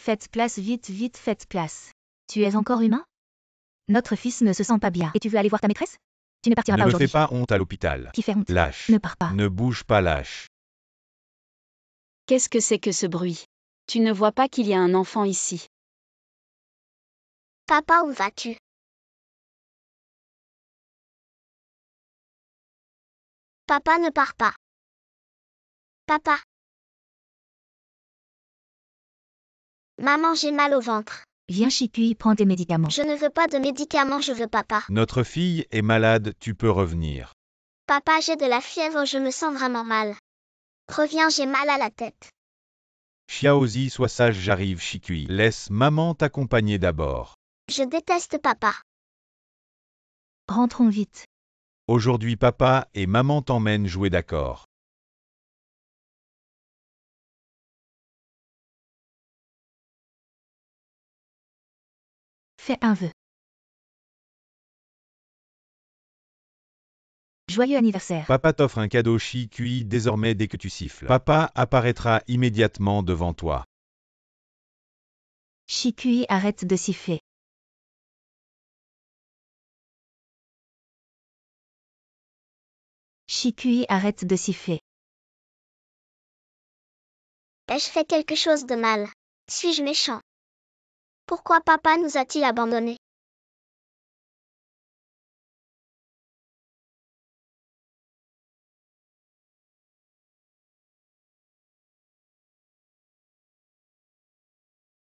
Faites place, vite, vite, faites place. Tu es encore humain? Notre fils ne se sent pas bien. Et tu veux aller voir ta maîtresse? Tu ne partiras Ne pas me aujourd'hui. fais pas honte à l'hôpital. Qui fait honte? Lâche. Ne pars pas. Ne bouge pas, lâche. Qu'est-ce que c'est que ce bruit? Tu ne vois pas qu'il y a un enfant ici? Papa, où vas-tu? Papa, ne pars pas. Papa. Maman, j'ai mal au ventre. Viens Chikui, prends tes médicaments. Je ne veux pas de médicaments, je veux papa. Notre fille est malade, tu peux revenir. Papa, j'ai de la fièvre, je me sens vraiment mal. Reviens, j'ai mal à la tête. Xiaozi, sois sage, j'arrive, Chikui. Laisse maman t'accompagner d'abord. Je déteste papa. Rentrons vite. Aujourd'hui papa et maman t'emmènent jouer, d'accord? Fais un vœu. Joyeux anniversaire. Papa t'offre un cadeau, Chikui, désormais dès que tu siffles. Papa apparaîtra immédiatement devant toi. Chikui, arrête de siffler. Chikui, arrête de siffler. Ai-je fait quelque chose de mal? Suis-je méchant? Pourquoi papa nous a-t-il abandonnés?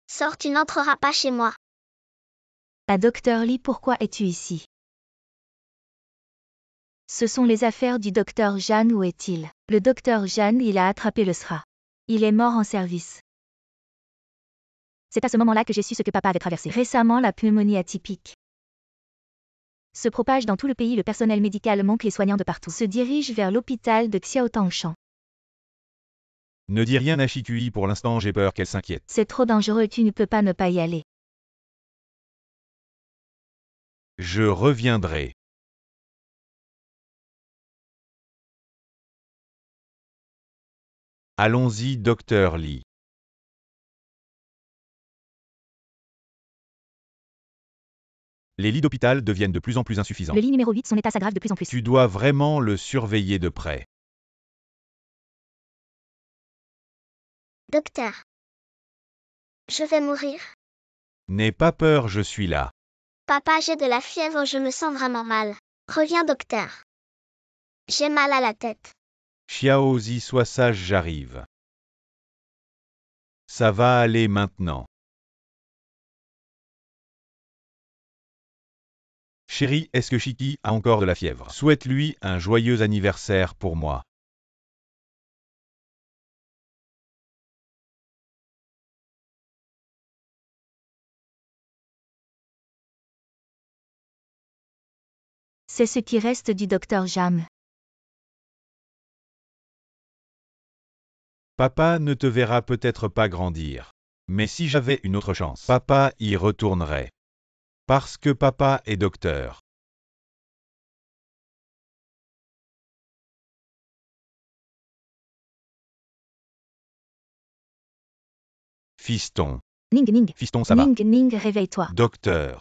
Sors, tu n'entreras pas chez moi. Ah, Docteur Lee, pourquoi es-tu ici? Ce sont les affaires du docteur Jeanne, où est-il? Le docteur Jeanne, il a attrapé le SRA. Il est mort en service. C'est à ce moment-là que j'ai su ce que papa avait traversé. Récemment, la pneumonie atypique se propage dans tout le pays, le personnel médical manque, les soignants de partout se dirigent vers l'hôpital de Xiaotangshan. Ne dis rien à Chikui pour l'instant, j'ai peur qu'elle s'inquiète. C'est trop dangereux, tu ne peux pas ne pas y aller. Je reviendrai. Allons-y, docteur Lee. Les lits d'hôpital deviennent de plus en plus insuffisants. Le lit numéro 8, son état s'aggrave de plus en plus. Tu dois vraiment le surveiller de près. Docteur. Je vais mourir. N'aie pas peur, je suis là. Papa, j'ai de la fièvre, je me sens vraiment mal. Reviens, docteur. J'ai mal à la tête. Xiaozi, sois sage, j'arrive. Ça va aller maintenant. Chérie, est-ce que Chiki a encore de la fièvre? Souhaite-lui un joyeux anniversaire pour moi. C'est ce qui reste du docteur Jam. Papa ne te verra peut-être pas grandir. Mais si j'avais une autre chance, papa y retournerait. Parce que papa est docteur. Fiston. Ning Ning. Fiston, ça va. Ning Ning, réveille-toi. Docteur.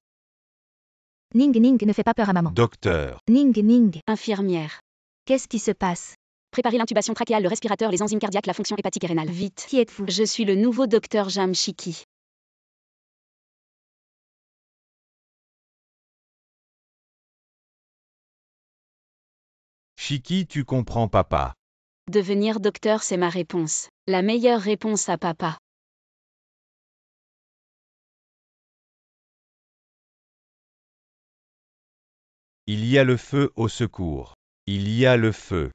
Ning Ning, ne fais pas peur à maman. Docteur. Ning Ning. Infirmière. Qu'est-ce qui se passe? Préparez l'intubation trachéale, le respirateur, les enzymes cardiaques, la fonction hépatique et rénale. Vite. Qui êtes-vous? Je suis le nouveau docteur Jam Chiki. Chiki, tu comprends papa. Devenir docteur, c'est ma réponse. La meilleure réponse à papa. Il y a le feu, au secours. Il y a le feu.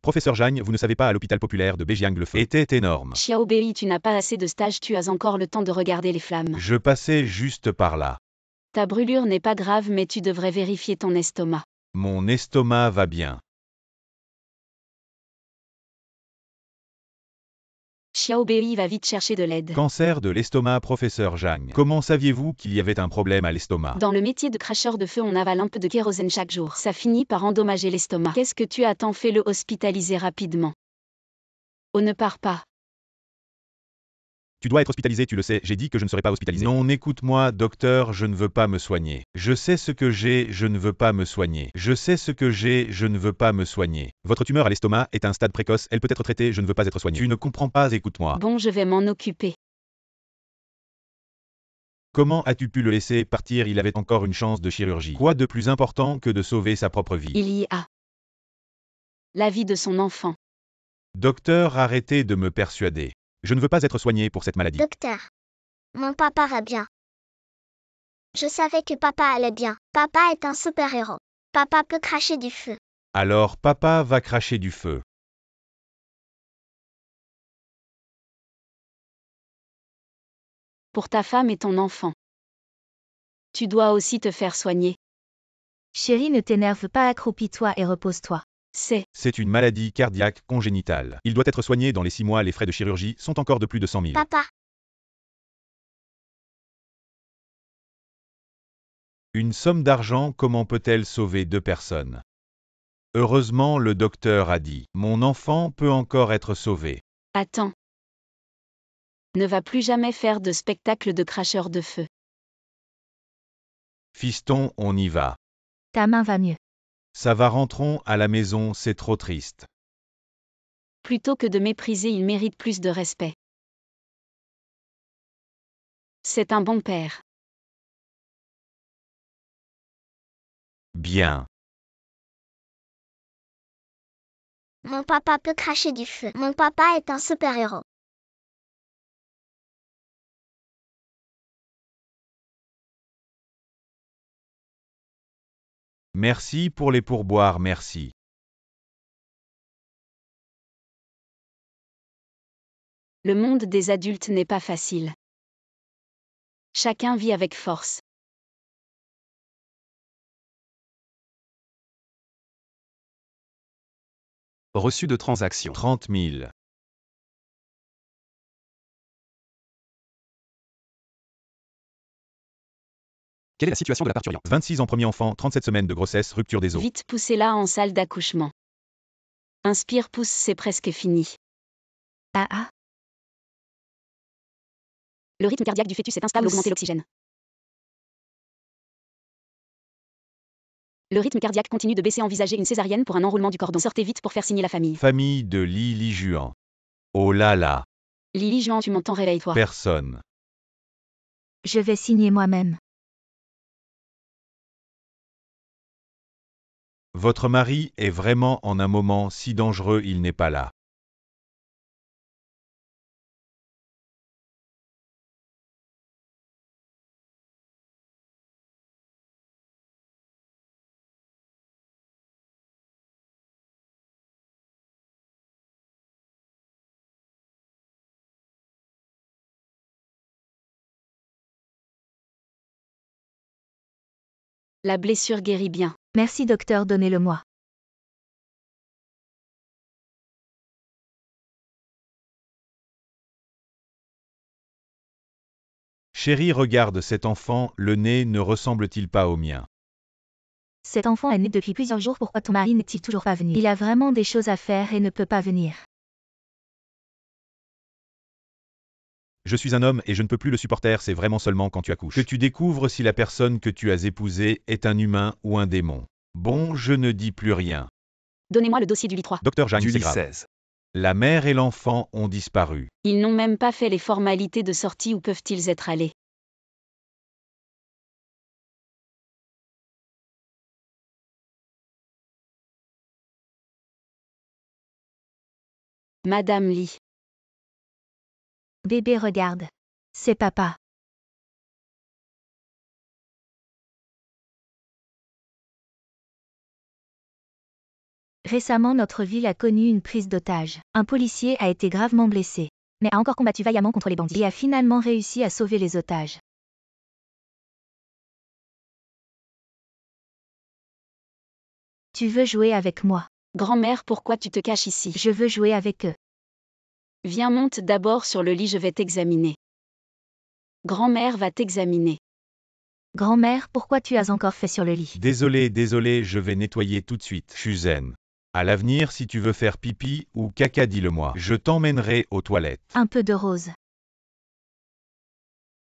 Professeur Jagne, vous ne savez pas, à l'hôpital populaire de Bejiang, le feu était énorme. Xiao Bei, tu n'as pas assez de stage, tu as encore le temps de regarder les flammes. Je passais juste par là. Ta brûlure n'est pas grave, mais tu devrais vérifier ton estomac. Mon estomac va bien. Xiao Bei va vite chercher de l'aide. Cancer de l'estomac, professeur Jagne. Comment saviez-vous qu'il y avait un problème à l'estomac? Dans le métier de cracheur de feu, on avale un peu de kérosène chaque jour. Ça finit par endommager l'estomac. Qu'est-ce que tu attends? Fais-le hospitaliser rapidement. Oh, ne pars pas. Tu dois être hospitalisé, tu le sais, j'ai dit que je ne serais pas hospitalisé. Non, écoute-moi, docteur, je ne veux pas me soigner. Je sais ce que j'ai, je ne veux pas me soigner. Je sais ce que j'ai, je ne veux pas me soigner. Votre tumeur à l'estomac est à un stade précoce, elle peut être traitée, je ne veux pas être soigné. Tu ne comprends pas, écoute-moi. Bon, je vais m'en occuper. Comment as-tu pu le laisser partir? Il avait encore une chance de chirurgie. Quoi de plus important que de sauver sa propre vie? Il y a la vie de son enfant. Docteur, arrêtez de me persuader. Je ne veux pas être soigné pour cette maladie. Docteur, mon papa va bien. Je savais que papa allait bien. Papa est un super-héros. Papa peut cracher du feu. Alors papa va cracher du feu. Pour ta femme et ton enfant. Tu dois aussi te faire soigner. Chérie, ne t'énerve pas, accroupis-toi et repose-toi. C'est une maladie cardiaque congénitale. Il doit être soigné dans les 6 mois. Les frais de chirurgie sont encore de plus de 100 000. Papa, Une somme d'argent, comment peut-elle sauver 2 personnes? Heureusement, le docteur a dit, mon enfant peut encore être sauvé. Attends. Ne va plus jamais faire de spectacle de cracheur de feu. Fiston, on y va. Ta main va mieux. Ça va, rentrons à la maison, c'est trop triste. Plutôt que de mépriser, il mérite plus de respect. C'est un bon père. Bien. mon papa peut cracher du feu. Mon papa est un super-héros. Merci pour les pourboires, merci. Le monde des adultes n'est pas facile. Chacun vit avec force. Reçu de transaction. 30 000. Quelle est la situation de la parturiente? 26 ans, premier enfant, 37 semaines de grossesse, rupture des os. Vite, poussez-la en salle d'accouchement. Inspire, pousse, c'est presque fini. Ah ah. Le rythme cardiaque du fœtus est instable, augmentez l'oxygène. Le rythme cardiaque continue de baisser, envisagez une césarienne pour un enroulement du cordon. Sortez vite pour faire signer la famille. Famille de Lili Juan. Oh là là. Lili Juan, tu m'entends, réveille-toi. Personne. Je vais signer moi-même. Votre mari est vraiment en un moment si dangereux, il n'est pas là. La blessure guérit bien. Merci docteur, donnez-le-moi. Chérie, regarde cet enfant, le nez ne ressemble-t-il pas au mien? Cet enfant est né depuis plusieurs jours, pourquoi ton mari n'est-il toujours pas venu? Il a vraiment des choses à faire et ne peut pas venir. Je suis un homme et je ne peux plus le supporter, c'est vraiment seulement quand tu accouches que tu découvres si la personne que tu as épousée est un humain ou un démon. Bon, je ne dis plus rien. Donnez-moi le dossier du lit 3. Docteur Jeanne, Du c'est lit grave. 16. La mère et l'enfant ont disparu. Ils n'ont même pas fait les formalités de sortie, où peuvent-ils être allés? Madame Lee. Bébé, regarde. C'est papa. Récemment, notre ville a connu une prise d'otage. Un policier a été gravement blessé, mais a encore combattu vaillamment contre les bandits et a finalement réussi à sauver les otages. Tu veux jouer avec moi? Grand-mère, pourquoi tu te caches ici? Je veux jouer avec eux. Viens, monte d'abord sur le lit, je vais t'examiner. Grand-mère va t'examiner. Grand-mère, pourquoi tu as encore fait sur le lit? Désolé, je vais nettoyer tout de suite. Je suis zen. À l'avenir, si tu veux faire pipi ou caca, dis-le-moi. Je t'emmènerai aux toilettes. Un peu de rose.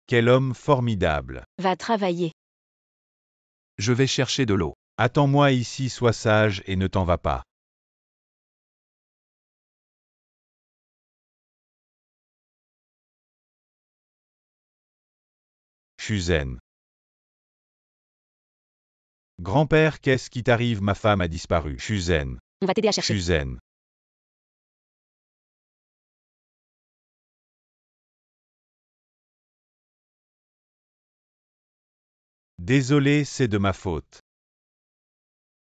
Quel homme formidable. Va travailler. Je vais chercher de l'eau. Attends-moi ici, sois sage et ne t'en vas pas. Je suis zen. Grand-père, qu'est-ce qui t'arrive? Ma femme a disparu. Je suis zen. On va t'aider à Je chercher. suis zen. Désolé, c'est de ma faute.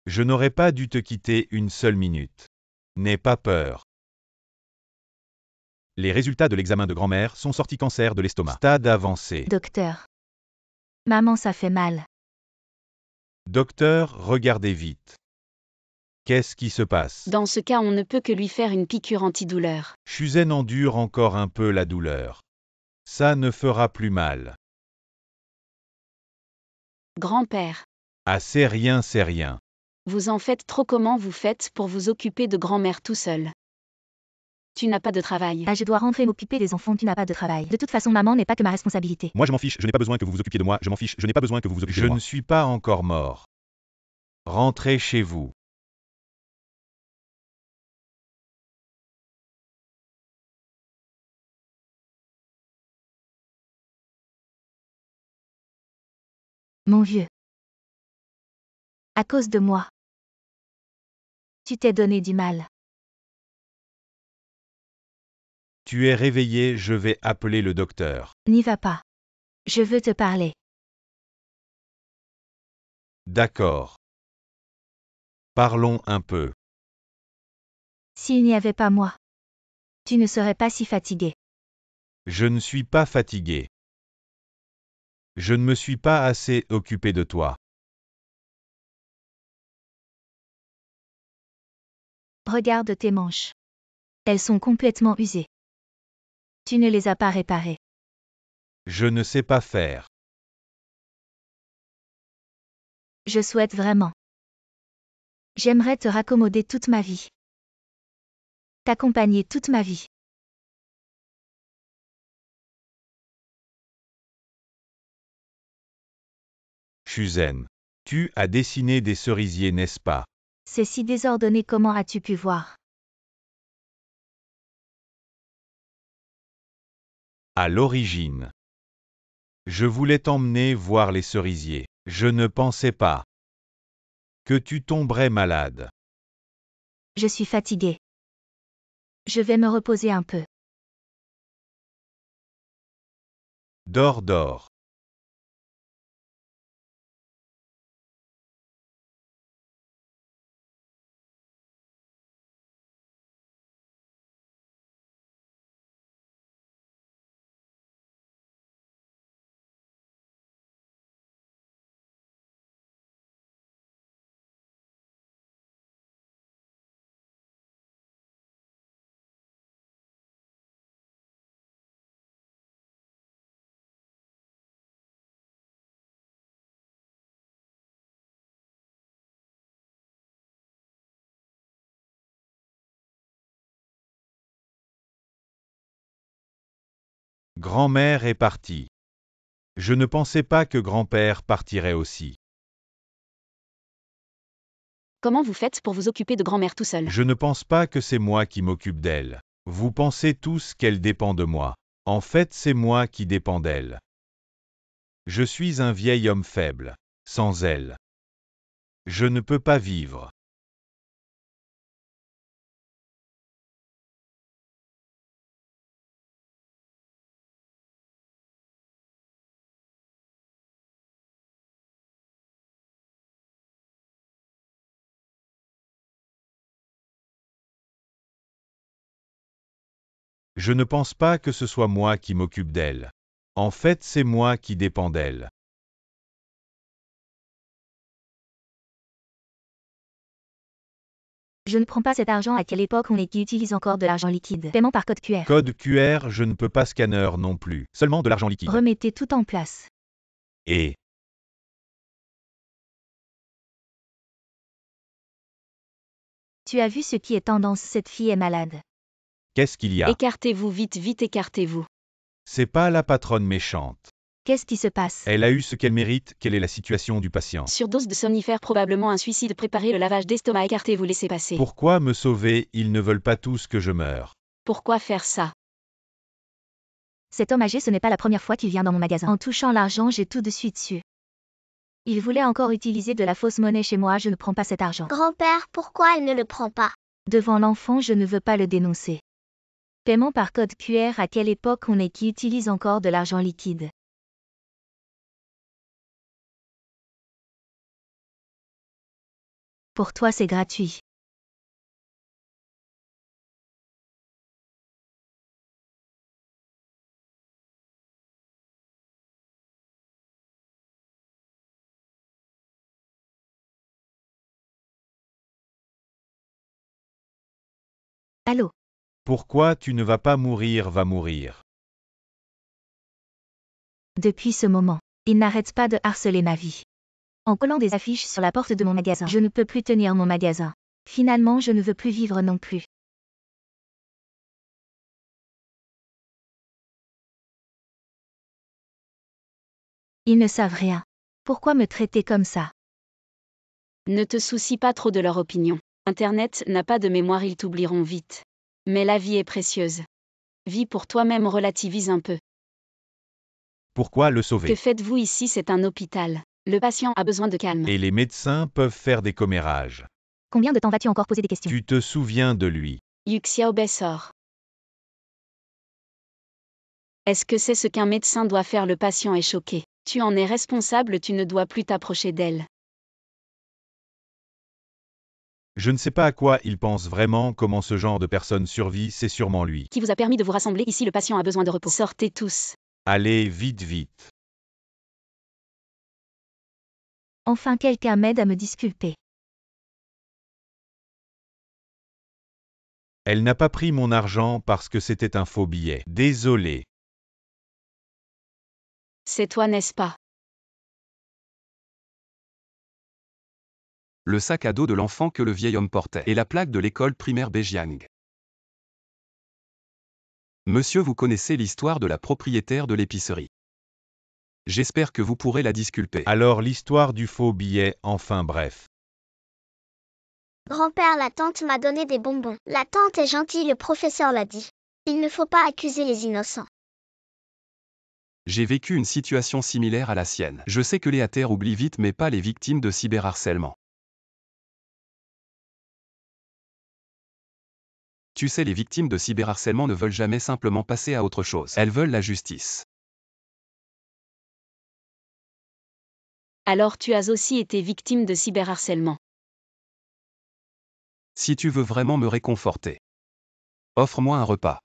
Je n'aurais pas dû te quitter une seule minute. N'aie pas peur. Les résultats de l'examen de grand-mère sont sortis cancer de l'estomac. Stade avancé. Docteur. Maman, ça fait mal. Docteur, regardez vite. Qu'est-ce qui se passe? Dans ce cas, on ne peut que lui faire une piqûre antidouleur. Shuzen endure encore un peu la douleur. Ça ne fera plus mal. Grand-père. Ah, c'est rien, c'est rien. Vous en faites trop. Comment vous faites pour vous occuper de grand-mère tout seul? Tu n'as pas de travail. Ah, je dois rentrer m'occuper des enfants, tu n'as pas de travail. De toute façon, maman n'est pas que ma responsabilité. Moi je m'en fiche, je n'ai pas besoin que vous vous occupiez de moi, je m'en fiche, je n'ai pas besoin que vous vous occupiez de moi. Je ne suis pas encore mort. Rentrez chez vous. Mon vieux. À cause de moi. Tu t'es donné du mal. Tu es réveillé, je vais appeler le docteur. N'y va pas. Je veux te parler. D'accord. Parlons un peu. S'il n'y avait pas moi, tu ne serais pas si fatigué. Je ne suis pas fatigué. Je ne me suis pas assez occupé de toi. Regarde tes manches. Elles sont complètement usées. Tu ne les as pas réparées. Je ne sais pas faire. Je souhaite vraiment. J'aimerais te raccommoder toute ma vie. T'accompagner toute ma vie. Shuzen. Tu as dessiné des cerisiers, n'est-ce pas? C'est si désordonné, comment as-tu pu voir? À l'origine. Je voulais t'emmener voir les cerisiers. Je ne pensais pas que tu tomberais malade. Je suis fatiguée. Je vais me reposer un peu. Dors, dors. Grand-mère est partie. Je ne pensais pas que grand-père partirait aussi. Comment vous faites pour vous occuper de grand-mère tout seul? Je ne pense pas que c'est moi qui m'occupe d'elle. Vous pensez tous qu'elle dépend de moi. En fait, c'est moi qui dépends d'elle. Je suis un vieil homme faible. Sans elle, je ne peux pas vivre. Je ne pense pas que ce soit moi qui m'occupe d'elle. En fait, c'est moi qui dépends d'elle. Je ne prends pas cet argent. À quelle époque on est qui utilise encore de l'argent liquide? Paiement par code QR. Code QR, je ne peux pas scanner non plus. Seulement de l'argent liquide. Remettez tout en place. Et Tu as vu ce qui est tendance, cette fille est malade. qu'est-ce qu'il y a? Écartez-vous vite, vite écartez-vous. C'est pas la patronne méchante. Qu'est-ce qui se passe? Elle a eu ce qu'elle mérite, quelle est la situation du patient? Surdose de somnifères, probablement un suicide. Préparez le lavage d'estomac, écartez, vous laissez passer. Pourquoi me sauver? Ils ne veulent pas tous que je meure. Pourquoi faire ça? Cet homme âgé, ce n'est pas la première fois qu'il vient dans mon magasin. En touchant l'argent, j'ai tout de suite su. Il voulait encore utiliser de la fausse monnaie chez moi, je ne prends pas cet argent. Grand-père, pourquoi elle ne le prend pas? Devant l'enfant, je ne veux pas le dénoncer. Paiement par code QR, à quelle époque on est qui utilise encore de l'argent liquide? Pour toi, c'est gratuit. Allô? Pourquoi tu ne vas pas mourir? Va mourir. Depuis ce moment, il n'arrête pas de harceler ma vie. En collant des affiches sur la porte de mon magasin, je ne peux plus tenir mon magasin. Finalement, je ne veux plus vivre non plus. Ils ne savent rien. Pourquoi me traiter comme ça? Ne te soucie pas trop de leur opinion. Internet n'a pas de mémoire, ils t'oublieront vite. Mais la vie est précieuse. Vis pour toi-même, relativise un peu. Pourquoi le Que sauver? faites-vous ici? C'est un hôpital. Le patient a besoin de calme. Et les médecins peuvent faire des commérages. Combien de temps vas-tu encore poser des questions? Tu te souviens de lui. Yuxia Obessor. Est-ce que c'est ce qu'un médecin doit faire? Le patient est choqué. Tu en es responsable, tu ne dois plus t'approcher d'elle. Je ne sais pas à quoi il pense vraiment, comment ce genre de personne survit, c'est sûrement lui. Qui vous a permis de vous rassembler ici? Le patient a besoin de repos. Sortez tous. Allez, vite, vite. Enfin quelqu'un m'aide à me disculper. Elle n'a pas pris mon argent parce que c'était un faux billet. Désolé. C'est toi, n'est-ce pas? Le sac à dos de l'enfant que le vieil homme portait et la plaque de l'école primaire Bejiang. Monsieur, vous connaissez l'histoire de la propriétaire de l'épicerie. J'espère que vous pourrez la disculper. Alors l'histoire du faux billet, enfin bref. Grand-père, la tante m'a donné des bonbons. La tante est gentille, le professeur l'a dit. Il ne faut pas accuser les innocents. J'ai vécu une situation similaire à la sienne. Je sais que les hackers oublient vite mais pas les victimes de cyberharcèlement. Tu sais, les victimes de cyberharcèlement ne veulent jamais simplement passer à autre chose. Elles veulent la justice. Alors tu as aussi été victime de cyberharcèlement. Si tu veux vraiment me réconforter, offre-moi un repas.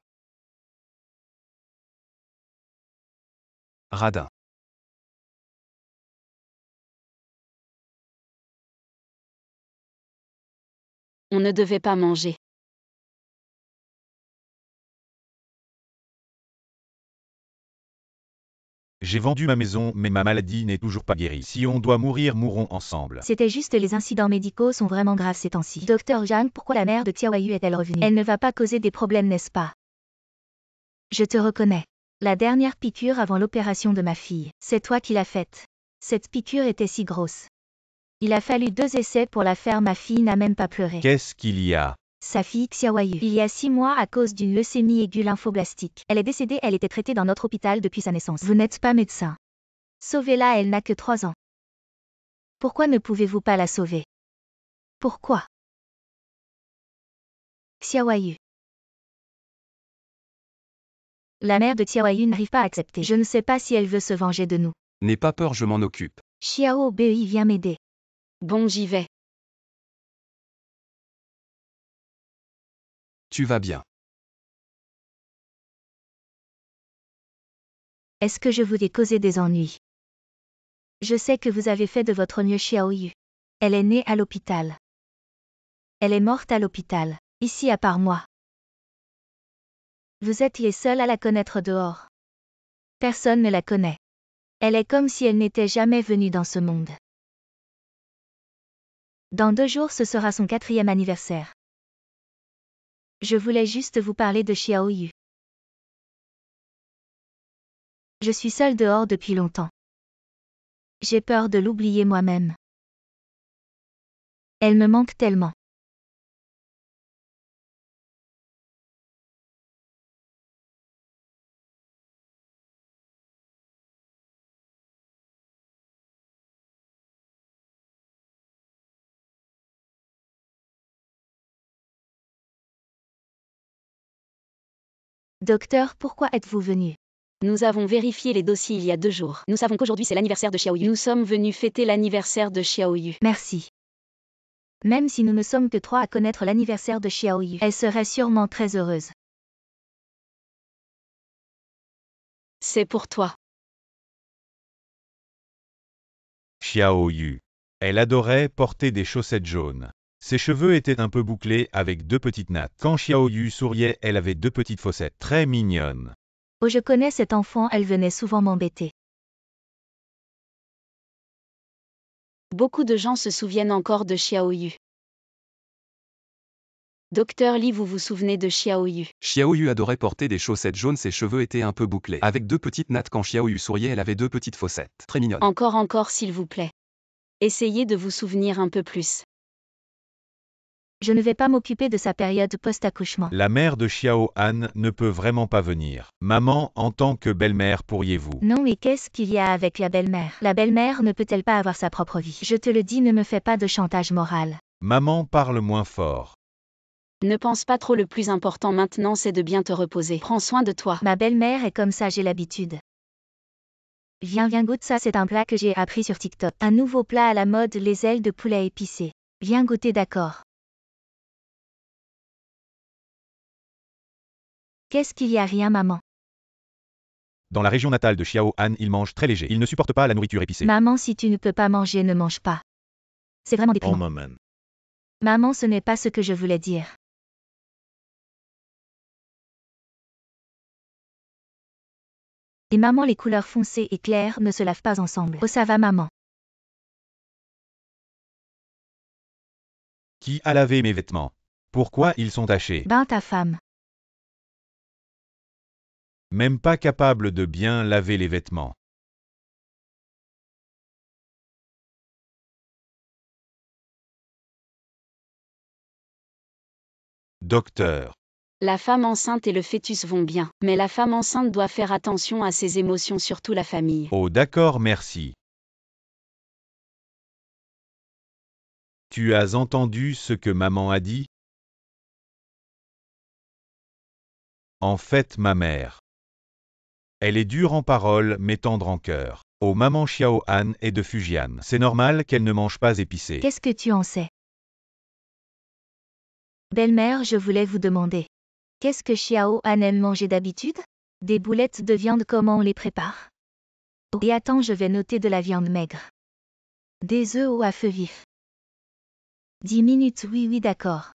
Radin. On ne devait pas manger. J'ai vendu ma maison, mais ma maladie n'est toujours pas guérie. Si on doit mourir, mourons ensemble. C'était juste les incidents médicaux sont vraiment graves ces temps-ci. Docteur Zhang, pourquoi la mère de Xiaoyu est-elle revenue? Elle ne va pas causer des problèmes, n'est-ce pas? Je te reconnais. La dernière piqûre avant l'opération de ma fille, c'est toi qui l'as faite. Cette piqûre était si grosse. Il a fallu 2 essais pour la faire, ma fille n'a même pas pleuré. Qu'est-ce qu'il y a? Sa fille Xiaoyu, il y a 6 mois à cause d'une leucémie aiguë lymphoblastique. Elle est décédée, elle était traitée dans notre hôpital depuis sa naissance. Vous n'êtes pas médecin. Sauvez-la, elle n'a que 3 ans. Pourquoi ne pouvez-vous pas la sauver? Pourquoi? Xiaoyu. La mère de Xiaoyu n'arrive pas à accepter. Je ne sais pas si elle veut se venger de nous. N'aie pas peur, je m'en occupe. Xiao Bei vient m'aider. Bon, j'y vais. Tu vas bien. Est-ce que je vous ai causé des ennuis? Je sais que vous avez fait de votre mieux, Xiaoyu. Elle est née à l'hôpital. Elle est morte à l'hôpital, ici à part moi. Vous êtes les seuls à la connaître dehors. Personne ne la connaît. Elle est comme si elle n'était jamais venue dans ce monde. Dans 2 jours, ce sera son 4e anniversaire. Je voulais juste vous parler de Xiaoyu. Je suis seule dehors depuis longtemps. J'ai peur de l'oublier moi-même. Elle me manque tellement. Docteur, pourquoi êtes-vous venu? Nous avons vérifié les dossiers il y a 2 jours. Nous savons qu'aujourd'hui c'est l'anniversaire de Xiaoyu. Nous sommes venus fêter l'anniversaire de Xiaoyu. Merci. Même si nous ne sommes que 3 à connaître l'anniversaire de Xiaoyu, elle serait sûrement très heureuse. C'est pour toi. Xiaoyu. Elle adorait porter des chaussettes jaunes. Ses cheveux étaient un peu bouclés avec 2 petites nattes. Quand Xiaoyu souriait, elle avait 2 petites fossettes très mignonnes. Oh, je connais cette enfant, elle venait souvent m'embêter. Beaucoup de gens se souviennent encore de Xiaoyu. Docteur Li, vous vous souvenez de Xiaoyu? Xiaoyu adorait porter des chaussettes jaunes, ses cheveux étaient un peu bouclés. Avec 2 petites nattes, quand Xiaoyu souriait, elle avait 2 petites fossettes. Très mignonnes. Encore s'il vous plaît. Essayez de vous souvenir un peu plus. Je ne vais pas m'occuper de sa période post-accouchement. La mère de Xiao Han ne peut vraiment pas venir. Maman, en tant que belle-mère, pourriez-vous? Non, mais qu'est-ce qu'il y a avec la belle-mère? La belle-mère ne peut-elle pas avoir sa propre vie? Je te le dis, ne me fais pas de chantage moral. Maman parle moins fort. Ne pense pas trop, le plus important maintenant c'est de bien te reposer. Prends soin de toi. Ma belle-mère est comme ça, j'ai l'habitude. Viens, goûte ça, c'est un plat que j'ai appris sur TikTok. Un nouveau plat à la mode, les ailes de poulet épicées. Viens goûter, d'accord? Qu'est-ce qu'il y a? Rien, maman. Dans la région natale de Xiao Han, il mange très léger. Il ne supporte pas la nourriture épicée. Maman, si tu ne peux pas manger, ne mange pas. C'est vraiment déprimant. Maman. Maman, ce n'est pas ce que je voulais dire. Et maman, les couleurs foncées et claires ne se lavent pas ensemble. Oh, ça va, maman. Qui a lavé mes vêtements? Pourquoi ils sont tachés? Ben, ta femme. Même pas capable de bien laver les vêtements. Docteur. La femme enceinte et le fœtus vont bien, mais la femme enceinte doit faire attention à ses émotions, surtout la famille. Oh d'accord, merci. Tu as entendu ce que maman a dit? En fait, ma mère. Elle est dure en parole mais tendre en cœur. Oh, maman Xiao Han est de Fujian. C'est normal qu'elle ne mange pas épicé. Qu'est-ce que tu en sais? Belle-mère, je voulais vous demander. Qu'est-ce que Xiao Han aime manger d'habitude? Des boulettes de viande, comment on les prépare? Oh, et attends, je vais noter de la viande maigre. Des œufs à feu vif. 10 minutes, oui, d'accord.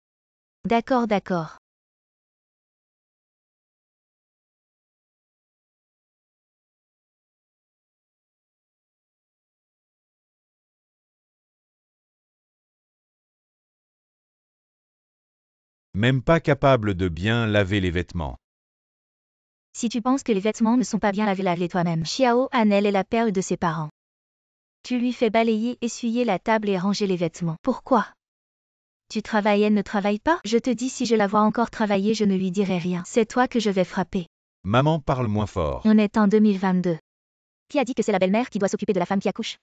D'accord. Même pas capable de bien laver les vêtements. Si tu penses que les vêtements ne sont pas bien lavés, lave-les toi-même. Xiao Han, elle est la perle de ses parents. Tu lui fais balayer, essuyer la table et ranger les vêtements. Pourquoi? Tu travailles, elle ne travaille pas? Je te dis, si je la vois encore travailler, je ne lui dirai rien. C'est toi que je vais frapper. Maman parle moins fort. On est en 2022. Qui a dit que c'est la belle-mère qui doit s'occuper de la femme qui accouche?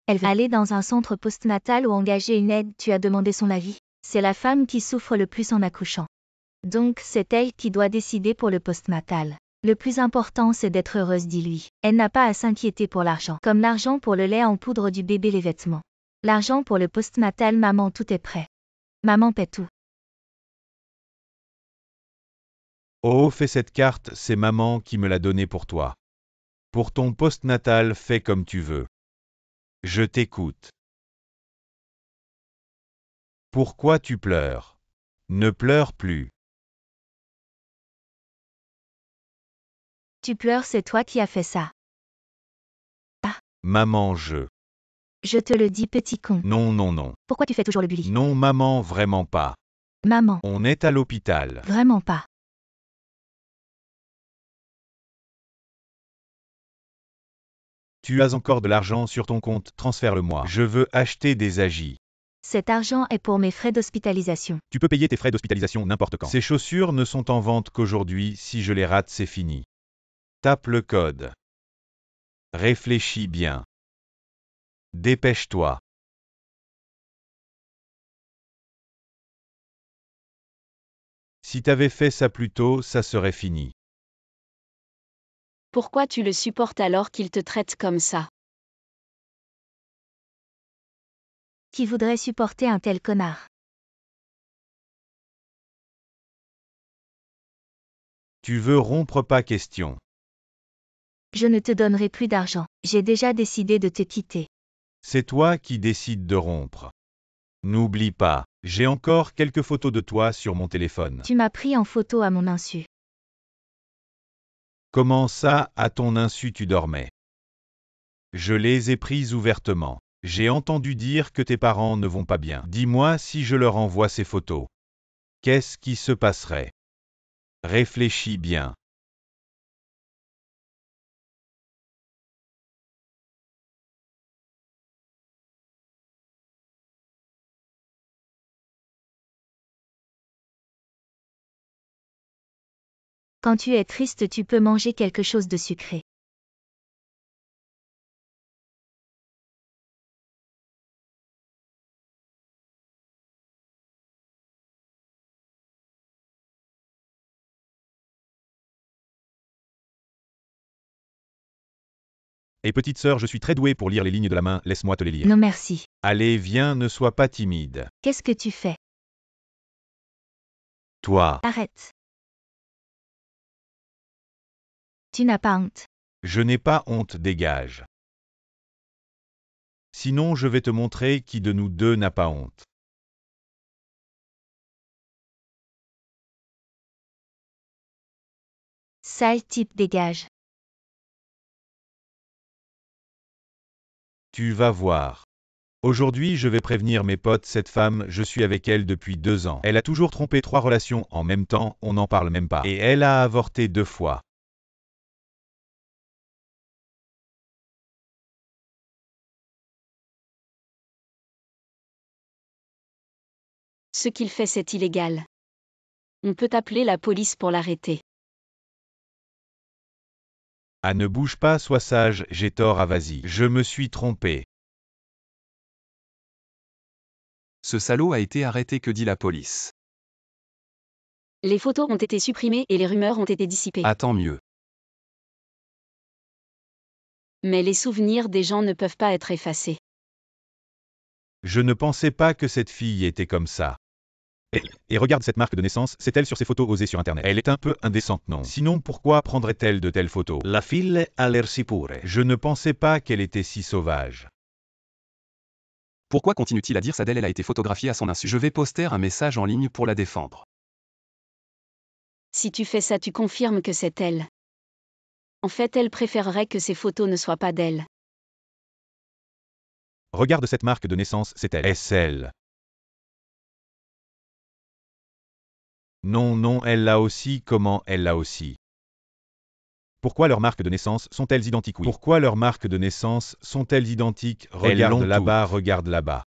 Elle veut aller dans un centre postnatal ou engager une aide, tu as demandé son avis. C'est la femme qui souffre le plus en accouchant. Donc c'est elle qui doit décider pour le postnatal. Le plus important c'est d'être heureuse, dis-lui. Elle n'a pas à s'inquiéter pour l'argent. Comme l'argent pour le lait en poudre du bébé, les vêtements. L'argent pour le postnatal, maman, tout est prêt. Maman paie tout. Oh, fais cette carte, c'est maman qui me l'a donnée pour toi. Pour ton postnatal, fais comme tu veux. Je t'écoute. Pourquoi tu pleures? Ne pleure plus. Tu pleures, c'est toi qui as fait ça. Maman, Je te le dis, petit con. Non. Pourquoi tu fais toujours le bully? Non, maman, vraiment pas. Maman. On est à l'hôpital. Vraiment pas. Tu as encore de l'argent sur ton compte, transfère-le-moi. Je veux acheter des agis. Cet argent est pour mes frais d'hospitalisation. Tu peux payer tes frais d'hospitalisation n'importe quand. Ces chaussures ne sont en vente qu'aujourd'hui, si je les rate, c'est fini. Tape le code. Réfléchis bien. Dépêche-toi. Si t'avais fait ça plus tôt, ça serait fini. Pourquoi tu le supportes alors qu'il te traite comme ça? Qui voudrait supporter un tel connard? Tu veux rompre, pas question. Je ne te donnerai plus d'argent. J'ai déjà décidé de te quitter. C'est toi qui décides de rompre. N'oublie pas, j'ai encore quelques photos de toi sur mon téléphone. Tu m'as pris en photo à mon insu. Comment ça, à ton insu tu dormais? Je les ai prises ouvertement. J'ai entendu dire que tes parents ne vont pas bien. Dis-moi si je leur envoie ces photos. Qu'est-ce qui se passerait? Réfléchis bien. Quand tu es triste, tu peux manger quelque chose de sucré. Et petite sœur, je suis très doué pour lire les lignes de la main, laisse-moi te les lire. Non merci. Allez, viens, ne sois pas timide. Qu'est-ce que tu fais? Toi, Arrête. Tu n'as pas honte. je n'ai pas honte, dégage. Sinon je vais te montrer qui de nous deux n'a pas honte. Sale type, dégage. Tu vas voir. Aujourd'hui je vais prévenir mes potes, cette femme, je suis avec elle depuis 2 ans. Elle a toujours trompé 3 relations en même temps, on n'en parle même pas. Et elle a avorté 2 fois. Ce qu'il fait, c'est illégal. On peut appeler la police pour l'arrêter. Ah, ne bouge pas, sois sage, j'ai tort, ah vas-y. Je me suis trompé. Ce salaud a été arrêté, que dit la police? Les photos ont été supprimées et les rumeurs ont été dissipées. Ah, tant mieux. Mais les souvenirs des gens ne peuvent pas être effacés. Je ne pensais pas que cette fille était comme ça. Et regarde cette marque de naissance, c'est elle sur ces photos osées sur internet. Elle est un peu indécente, non? Sinon pourquoi prendrait-elle de telles photos? La fille a l'air si pure. Je ne pensais pas qu'elle était si sauvage. Pourquoi continue-t-il à dire ça d'elle? Elle a été photographiée à son insu. Je vais poster un message en ligne pour la défendre. Si tu fais ça, tu confirmes que c'est elle. En fait, elle préférerait que ces photos ne soient pas d'elle. Regarde cette marque de naissance, c'est elle. Est-ce elle? Non, non, elle l'a aussi. Comment elle l'a aussi? Pourquoi leurs marques de naissance sont-elles identiques? Oui. Pourquoi leurs marques de naissance sont-elles identiques? Regarde là-bas, regarde là-bas.